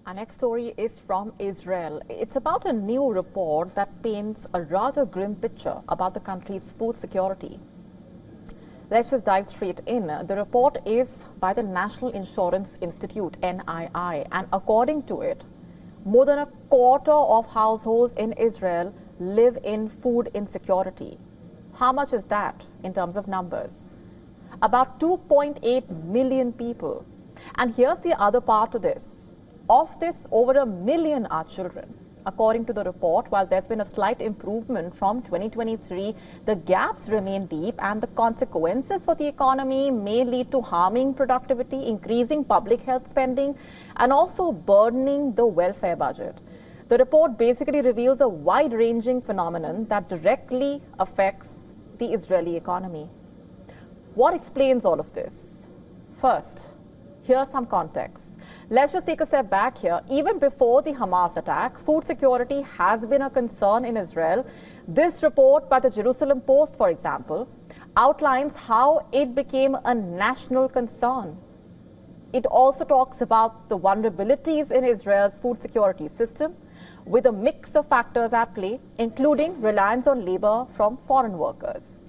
Our next story is from Israel. It's about a new report that paints a rather grim picture about the country's food security. Let's just dive straight in. The report is by the National Insurance Institute, NII, and according to it, more than a quarter of households in Israel live in food insecurity. How much is that in terms of numbers? About 2.8 million people. And here's the other part to this. Of this, over 1 million are children. According to the report, while there's been a slight improvement from 2023, the gaps remain deep and the consequences for the economy may lead to harming productivity, increasing public health spending, and also burdening the welfare budget. The report basically reveals a wide-ranging phenomenon that directly affects the Israeli economy. What explains all of this? First, here's some context. Let's just take a step back here. Even before the Hamas attack, food security has been a concern in Israel. This report by the Jerusalem Post, for example, outlines how it became a national concern. It also talks about the vulnerabilities in Israel's food security system with a mix of factors at play, including reliance on labor from foreign workers.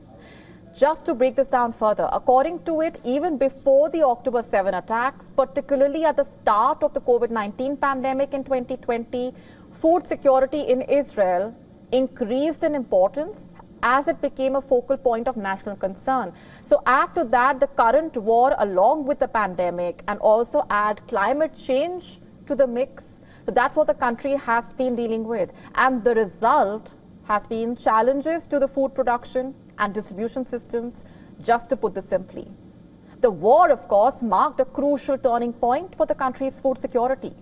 Just to break this down further, according to it, even before the October 7 attacks, particularly at the start of the COVID-19 pandemic in 2020, food security in Israel increased in importance as it became a focal point of national concern. So add to that the current war along with the pandemic and also add climate change to the mix. So that's what the country has been dealing with. And the result has been challenges to the food production and distribution systems, just to put this simply. The war, of course, marked a crucial turning point for the country's food security.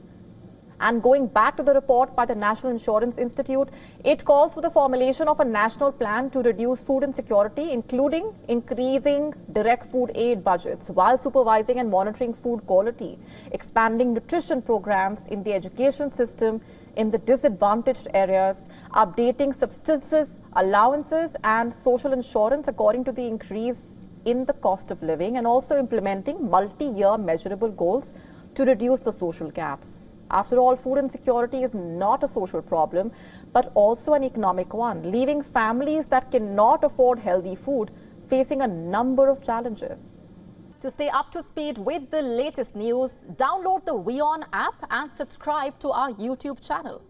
And going back to the report by the National Insurance Institute, it calls for the formulation of a national plan to reduce food insecurity, including increasing direct food aid budgets while supervising and monitoring food quality, expanding nutrition programs in the education system in the disadvantaged areas, updating subsistence allowances and social insurance according to the increase in the cost of living, and also implementing multi-year measurable goals to reduce the social gaps. After all, food insecurity is not a social problem, but also an economic one, leaving families that cannot afford healthy food facing a number of challenges. To stay up to speed with the latest news, download the WION app and subscribe to our YouTube channel.